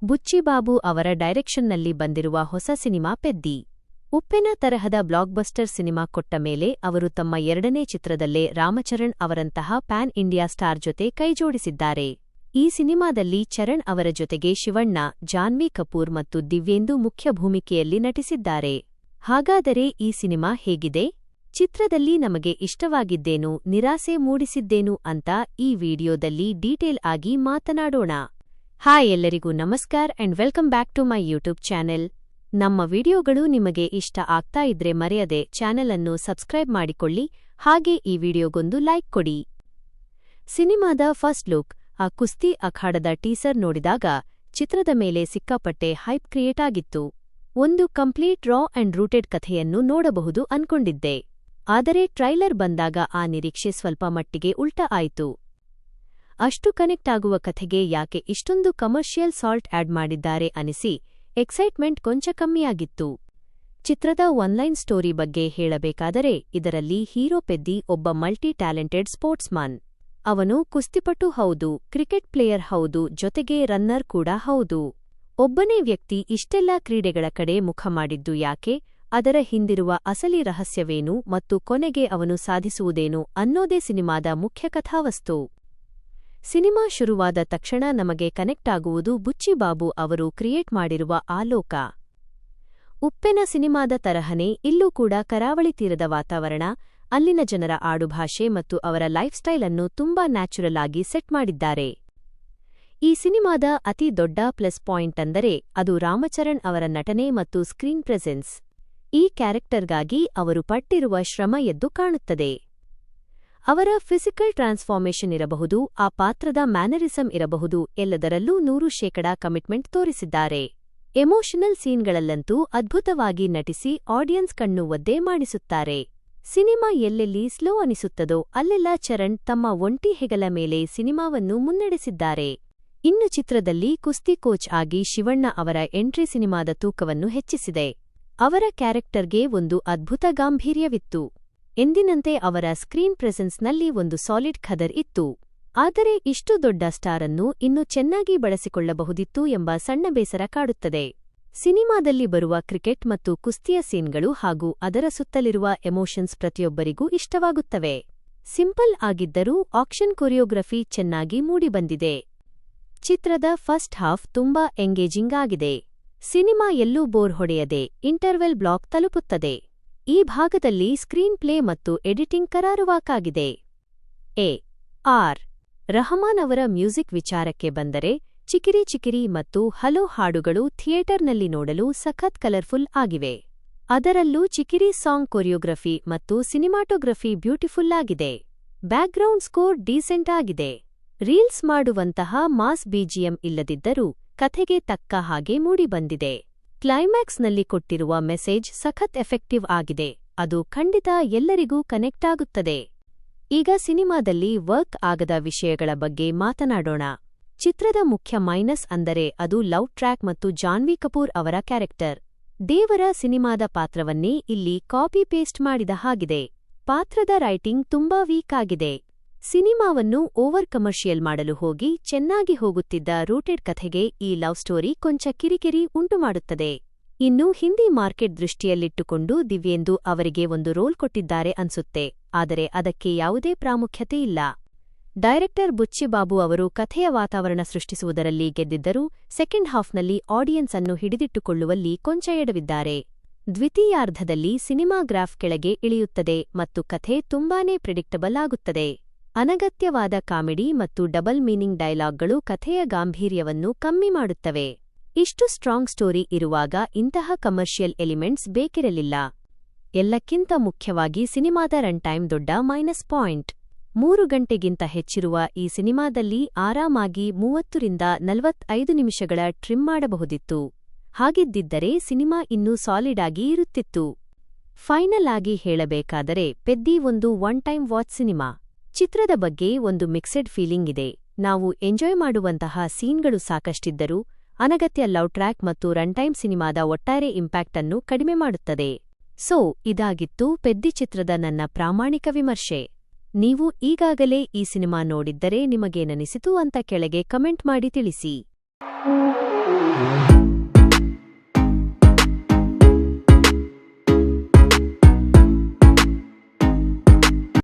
ಬುಚ್ಚಿಬಾಬು ಅವರ ಡೈರೆಕ್ಷನ್ನಲ್ಲಿ ಬಂದಿರುವ ಹೊಸ ಸಿನಿಮಾ ಪೆದ್ದಿ. ಉಪ್ಪೆನ ತರಹದ ಬ್ಲಾಕ್ಬಸ್ಟರ್ ಸಿನಿಮಾ ಕೊಟ್ಟ ಮೇಲೆ ಅವರು ತಮ್ಮ ಎರಡನೇ ಚಿತ್ರದಲ್ಲೇ ರಾಮಚರಣ್ ಅವರಂತಹ ಪ್ಯಾನ್ ಇಂಡಿಯಾ ಸ್ಟಾರ್ ಜೊತೆ ಕೈಜೋಡಿಸಿದ್ದಾರೆ. ಈ ಸಿನಿಮಾದಲ್ಲಿ ಚರಣ್ ಅವರ ಜೊತೆಗೆ ಶಿವಣ್ಣ, ಜಾನ್ವಿ ಕಪೂರ್ ಮತ್ತು ದಿವ್ಯೇಂದು ಮುಖ್ಯ ಭೂಮಿಕೆಯಲ್ಲಿ ನಟಿಸಿದ್ದಾರೆ. ಹಾಗಾದರೆ ಈ ಸಿನಿಮಾ ಹೇಗಿದೆ? ಚಿತ್ರದಲ್ಲಿ ನಮಗೆ ಇಷ್ಟವಾಗಿದ್ದೇನು, ನಿರಾಸೆ ಮೂಡಿಸಿದ್ದೇನು ಅಂತ ಈ ವಿಡಿಯೋದಲ್ಲಿ ಡೀಟೇಲ್ ಆಗಿ ಮಾತನಾಡೋಣ. ಹಾಯ್ ಎಲ್ಲರಿಗೂ ನಮಸ್ಕಾರ and welcome back to my YouTube channel. ನಮ್ಮ ವಿಡಿಯೋಗಳು ನಿಮಗೆ ಇಷ್ಟ ಆಗ್ತಾ ಇದ್ರೆ ಮರೆಯದೆ ಚಾನೆಲ್ ಅನ್ನು ಸಬ್ಸ್ಕ್ರೈಬ್ ಮಾಡಿಕೊಳ್ಳಿ, ಹಾಗೆ ಈ ವಿಡಿಯೋಗೊಂದು ಲೈಕ್ ಕೊಡಿ. ಸಿನಿಮಾದ ಫಸ್ಟ್ ಲುಕ್, ಆ ಕುಸ್ತಿ ಅಖಾಡದ ಟೀಸರ್ ನೋಡಿದಾಗ ಚಿತ್ರದ ಮೇಲೆ ಸಿಕ್ಕಾಪಟ್ಟೆ ಹೈಪ್ ಕ್ರಿಯೇಟ್ ಆಗಿತ್ತು. ಒಂದು ಕಂಪ್ಲೀಟ್ ರಾ ಅಂಡ್ ರೂಟೆಡ್ ಕಥೆಯನ್ನು ನೋಡಬಹುದು ಅನ್ಕೊಂಡಿದ್ದೆ. ಆದರೆ ಟ್ರೈಲರ್ ಬಂದಾಗ ಆ ನಿರೀಕ್ಷೆ ಸ್ವಲ್ಪ ಮಟ್ಟಿಗೆ ಉಲ್ಟಾ ಆಯಿತು. ಅಷ್ಟು ಕನೆಕ್ಟ್ ಆಗುವ ಕಥೆಗೆ ಯಾಕೆ ಇಷ್ಟೊಂದು ಕಮರ್ಷಿಯಲ್ ಸಾಲ್ಟ್ ಆಡ್ ಮಾಡಿದ್ದಾರೆ ಅನಿಸಿ ಎಕ್ಸೈಟ್ಮೆಂಟ್ ಕೊಂಚ ಕಮ್ಮಿಯಾಗಿತ್ತು. ಚಿತ್ರದ ಒನ್ಲೈನ್ ಸ್ಟೋರಿ ಬಗ್ಗೆ ಹೇಳಬೇಕಾದರೆ ಇದರಲ್ಲಿ ಹೀರೋ ಪೆದ್ದಿ ಒಬ್ಬ ಮಲ್ಟಿ ಟ್ಯಾಲೆಂಟೆಡ್ ಸ್ಪೋರ್ಟ್ಸ್ಮನ್. ಅವನು ಕುಸ್ತಿಪಟು ಹೌದು, ಕ್ರಿಕೆಟ್ ಪ್ಲೇಯರ್ ಹೌದು, ಜೊತೆಗೆ ರನ್ನರ್ ಕೂಡ ಹೌದು. ಒಬ್ಬನೇ ವ್ಯಕ್ತಿ ಇಷ್ಟೆಲ್ಲ ಕ್ರೀಡೆಗಳ ಕಡೆ ಮುಖ ಮಾಡಿದ್ದು ಯಾಕೆ, ಅದರ ಹಿಂದಿರುವ ಅಸಲಿ ರಹಸ್ಯವೇನು ಮತ್ತು ಕೊನೆಗೆ ಅವನು ಸಾಧಿಸುವುದೇನು ಅನ್ನೋದೇ ಸಿನಿಮಾದ ಮುಖ್ಯ ಕಥಾವಸ್ತು. ಸಿನಿಮಾ ಶುರುವಾದ ತಕ್ಷಣ ನಮಗೆ ಕನೆಕ್ಟ್ ಆಗುವುದು ಬುಚ್ಚಿಬಾಬು ಅವರು ಕ್ರಿಯೇಟ್ ಮಾಡಿರುವ ಆ ಲೋಕ. ಉಪ್ಪೆನ ಸಿನಿಮಾದ ತರಹನೇ ಇಲ್ಲೂ ಕೂಡ ಕರಾವಳಿ ತೀರದ ವಾತಾವರಣ, ಅಲ್ಲಿನ ಜನರ ಆಡುಭಾಷೆ ಮತ್ತು ಅವರ ಲೈಫ್ ಸ್ಟೈಲ್ ಅನ್ನು ತುಂಬಾ ನ್ಯಾಚುರಲ್ ಆಗಿ ಸೆಟ್ ಮಾಡಿದ್ದಾರೆ. ಈ ಸಿನಿಮಾದ ಅತಿ ದೊಡ್ಡ ಪ್ಲಸ್ ಪಾಯಿಂಟ್ ಅಂದರೆ ಅದು ರಾಮಚರಣ್ ಅವರ ನಟನೆ ಮತ್ತು ಸ್ಕ್ರೀನ್ ಪ್ರೆಸೆನ್ಸ್. ಈ ಕ್ಯಾರೆಕ್ಟರ್ಗಾಗಿ ಅವರು ಪಟ್ಟಿರುವ ಶ್ರಮ ಎದ್ದು ಕಾಣುತ್ತದೆ. ಅವರ ಫಿಸಿಕಲ್ ಟ್ರಾನ್ಸ್ಫಾರ್ಮೇಷನ್ ಇರಬಹುದು, ಆ ಪಾತ್ರದ ಮ್ಯಾನರಿಸಂ ಇರಬಹುದು, ಎಲ್ಲದರಲ್ಲೂ 100% ಕಮಿಟ್ಮೆಂಟ್ ತೋರಿಸಿದ್ದಾರೆ. ಎಮೋಷನಲ್ ಸೀನ್ಗಳಲ್ಲಂತೂ ಅದ್ಭುತವಾಗಿ ನಟಿಸಿ ಆಡಿಯನ್ಸ್ ಕಣ್ಣು ಒದ್ದೆ ಮಾಡಿಸುತ್ತಾರೆ. ಸಿನಿಮಾ ಎಲ್ಲೆಲ್ಲಿ ಸ್ಲೋ ಅನಿಸುತ್ತದೋ ಅಲ್ಲೆಲ್ಲ ಚರಣ್ ತಮ್ಮ ಒಂಟಿ ಹೆಗಲ ಮೇಲೆ ಸಿನಿಮಾವನ್ನು ಮುನ್ನಡೆಸಿದ್ದಾರೆ. ಇನ್ನು ಚಿತ್ರದಲ್ಲಿ ಕುಸ್ತಿ ಕೋಚ್ ಆಗಿ ಶಿವಣ್ಣ ಅವರ ಎಂಟ್ರಿ ಸಿನಿಮಾದ ತೂಕವನ್ನು ಹೆಚ್ಚಿಸಿದೆ. ಅವರ ಕ್ಯಾರೆಕ್ಟರ್ಗೆ ಒಂದು ಅದ್ಭುತ ಗಾಂಭೀರ್ಯವಿತ್ತು. ಎಂದಿನಂತೆ ಅವರ ಸ್ಕ್ರೀನ್ ಪ್ರೆಸೆನ್ಸ್ನಲ್ಲಿ ಒಂದು ಸಾಲಿಡ್ ಖದರ್ ಇತ್ತು. ಆದರೆ ಇಷ್ಟು ದೊಡ್ಡ ಸ್ಟಾರ್ ಅನ್ನು ಇನ್ನೂ ಚೆನ್ನಾಗಿ ಬಳಸಿಕೊಳ್ಳಬಹುದಿತ್ತು ಎಂಬ ಸಣ್ಣ ಬೇಸರ ಕಾಡುತ್ತದೆ. ಸಿನಿಮಾದಲ್ಲಿ ಬರುವ ಕ್ರಿಕೆಟ್ ಮತ್ತು ಕುಸ್ತಿಯ ಸೀನ್ಗಳು ಹಾಗೂ ಅದರ ಸುತ್ತಲಿರುವ ಎಮೋಷನ್ಸ್ ಪ್ರತಿಯೊಬ್ಬರಿಗೂ ಇಷ್ಟವಾಗುತ್ತವೆ. ಸಿಂಪಲ್ ಆಗಿದ್ದರೂ ಆಕ್ಷನ್ ಕೊರಿಯೋಗ್ರಫಿ ಚೆನ್ನಾಗಿ ಮೂಡಿಬಂದಿದೆ. ಚಿತ್ರದ ಫಸ್ಟ್ ಹಾಫ್ ತುಂಬಾ ಎಂಗೇಜಿಂಗ್ ಆಗಿದೆ. ಸಿನಿಮಾ ಎಲ್ಲೂ ಬೋರ್ ಹೊಡೆಯದೆ ಇಂಟರ್ವೆಲ್ ಬ್ಲಾಕ್ ತಲುಪುತ್ತದೆ. ಈ ಭಾಗದಲ್ಲಿ ಸ್ಕ್ರೀನ್ ಪ್ಲೇ ಮತ್ತು ಎಡಿಟಿಂಗ್ ಕರಾರುವಾಕಾಗಿದೆ. ಆರ್ ರಹಮಾನ್ ಅವರ ಮ್ಯೂಸಿಕ್ ವಿಚಾರಕ್ಕೆ ಬಂದರೆ ಚಿಕಿರಿ ಚಿಕಿರಿ ಮತ್ತು ಹಲೋ ಹಾಡುಗಳು ಥಿಯೇಟರ್ನಲ್ಲಿ ನೋಡಲು ಸಖತ್ ಕಲರ್ಫುಲ್ ಆಗಿವೆ. ಅದರಲ್ಲೂ ಚಿಕಿರಿ ಸಾಂಗ್ ಕೊರಿಯೋಗ್ರಫಿ ಮತ್ತು ಸಿನಿಮಾಟೋಗ್ರಫಿ ಬ್ಯೂಟಿಫುಲ್ ಆಗಿದೆ. ಬ್ಯಾಕ್ಗ್ರೌಂಡ್ ಸ್ಕೋರ್ ಡೀಸೆಂಟ್ ಆಗಿದೆ. ರೀಲ್ಸ್ ಮಾಡುವಂತಹ ಮಾಸ್ ಬಿಜಿಎಂ ಇಲ್ಲದಿದ್ದರೂ ಕಥೆಗೆ ತಕ್ಕ ಹಾಗೆ ಮೂಡಿಬಂದಿದೆ. ಕ್ಲೈಮ್ಯಾಕ್ಸ್ನಲ್ಲಿ ಕೊಟ್ಟಿರುವ ಮೆಸೇಜ್ ಸಖತ್ ಎಫೆಕ್ಟಿವ್ ಆಗಿದೆ. ಅದು ಖಂಡಿತ ಎಲ್ಲರಿಗೂ ಕನೆಕ್ಟ್ ಆಗುತ್ತದೆ. ಈಗ ಸಿನಿಮಾದಲ್ಲಿ ವರ್ಕ್ ಆಗದ ವಿಷಯಗಳ ಬಗ್ಗೆ ಮಾತನಾಡೋಣ. ಚಿತ್ರದ ಮುಖ್ಯ ಮೈನಸ್ ಅಂದರೆ ಅದು ಲವ್ ಟ್ರ್ಯಾಕ್ ಮತ್ತು ಜಾನ್ವಿ ಕಪೂರ್ ಅವರ ಕ್ಯಾರೆಕ್ಟರ್. ದೇವರ ಸಿನಿಮಾದ ಪಾತ್ರವನ್ನೇ ಇಲ್ಲಿ ಕಾಪಿ ಪೇಸ್ಟ್ ಮಾಡಿದ ಹಾಗಿದೆ. ಪಾತ್ರದ ರೈಟಿಂಗ್ ತುಂಬಾ ವೀಕ್ ಆಗಿದೆ. ಸಿನಿಮಾವನ್ನು ಓವರ್ ಕಮರ್ಷಿಯಲ್ ಮಾಡಲು ಹೋಗಿ ಚೆನ್ನಾಗಿ ಹೋಗುತ್ತಿದ್ದ ರೂಟೆಡ್ ಕಥೆಗೆ ಈ ಲವ್ ಸ್ಟೋರಿ ಕೊಂಚ ಕಿರಿಕಿರಿ ಉಂಟುಮಾಡುತ್ತದೆ. ಇನ್ನು ಹಿಂದಿ ಮಾರ್ಕೆಟ್ ದೃಷ್ಟಿಯಲ್ಲಿಟ್ಟುಕೊಂಡು ದಿವ್ಯೇಂದು ಅವರಿಗೆ ಒಂದು ರೋಲ್ ಕೊಟ್ಟಿದ್ದಾರೆ ಅನ್ಸುತ್ತೆ, ಆದರೆ ಅದಕ್ಕೆ ಯಾವುದೇ ಪ್ರಾಮುಖ್ಯತೆ ಇಲ್ಲ. ಡೈರೆಕ್ಟರ್ ಬುಚ್ಚಿಬಾಬು ಅವರು ಕಥೆಯ ವಾತಾವರಣ ಸೃಷ್ಟಿಸುವುದರಲ್ಲಿ ಗೆದ್ದಿದ್ದರೂ ಸೆಕೆಂಡ್ ಹಾಫ್ನಲ್ಲಿ ಆಡಿಯನ್ಸ್ ಅನ್ನು ಹಿಡಿದಿಟ್ಟುಕೊಳ್ಳುವಲ್ಲಿ ಕೊಂಚ ಎಡವಿದ್ದಾರೆ. ದ್ವಿತೀಯಾರ್ಧದಲ್ಲಿ ಸಿನಿಮಾ ಗ್ರಾಫ್ ಕೆಳಗೆ ಇಳಿಯುತ್ತದೆ ಮತ್ತು ಕಥೆ ತುಂಬಾನೇ ಪ್ರಿಡಿಕ್ಟಬಲ್ ಆಗುತ್ತದೆ. ಅನಗತ್ಯವಾದ ಕಾಮಿಡಿ ಮತ್ತು ಡಬಲ್ ಮೀನಿಂಗ್ ಡೈಲಾಗ್ಗಳು ಕಥೆಯ ಗಾಂಭೀರ್ಯವನ್ನು ಕಮ್ಮಿ ಮಾಡುತ್ತವೆ. ಇಷ್ಟು ಸ್ಟ್ರಾಂಗ್ ಸ್ಟೋರಿ ಇರುವಾಗ ಇಂತಹ ಕಮರ್ಷಿಯಲ್ ಎಲಿಮೆಂಟ್ಸ್ ಬೇಕಿರಲಿಲ್ಲ. ಎಲ್ಲಕ್ಕಿಂತ ಮುಖ್ಯವಾಗಿ ಸಿನಿಮಾದ ರನ್ ಟೈಮ್ ದೊಡ್ಡ ಮೈನಸ್ ಪಾಯಿಂಟ್. 3 ಗಂಟೆಗಿಂತ ಹೆಚ್ಚಿರುವ ಈ ಸಿನಿಮಾದಲ್ಲಿ ಆರಾಮಾಗಿ 30ರಿಂದ 45 ನಿಮಿಷಗಳ ಟ್ರಿಮ್ ಮಾಡಬಹುದಿತ್ತು. ಹಾಗಿದ್ದಿದ್ದರೆ ಸಿನಿಮಾ ಇನ್ನೂ ಸಾಲಿಡ್ ಆಗಿ ಇರುತ್ತಿತ್ತು. ಫೈನಲ್ ಆಗಿ ಹೇಳಬೇಕಾದರೆ ಪೆದ್ದಿ ಒಂದು ಒನ್ ಟೈಮ್ ವಾಚ್ ಸಿನಿಮಾ. ಚಿತ್ರದ ಬಗ್ಗೆ ಒಂದು ಮಿಕ್ಸೆಡ್ ಫೀಲಿಂಗ್ ಇದೆ. ನಾವು ಎಂಜಾಯ್ ಮಾಡುವಂತಹ ಸೀನ್ಗಳು ಸಾಕಷ್ಟಿದ್ದರೂ ಅನಗತ್ಯ ಲವ್ ಟ್ರ್ಯಾಕ್ ಮತ್ತು ರನ್ ಟೈಮ್ ಸಿನಿಮಾದ ಒಟ್ಟಾರೆ ಇಂಪ್ಯಾಕ್ಟ್ ಅನ್ನು ಕಡಿಮೆ ಮಾಡುತ್ತದೆ. ಸೊ ಇದಾಗಿತ್ತು ಪೆದ್ದಿ ಚಿತ್ರದ ನನ್ನ ಪ್ರಾಮಾಣಿಕ ವಿಮರ್ಶೆ. ನೀವು ಈಗಾಗಲೇ ಈ ಸಿನಿಮಾ ನೋಡಿದ್ದರೆ ನಿಮಗೇನನಿಸಿತು ಅಂತ ಕೆಳಗೆ ಕಮೆಂಟ್ ಮಾಡಿ ತಿಳಿಸಿ.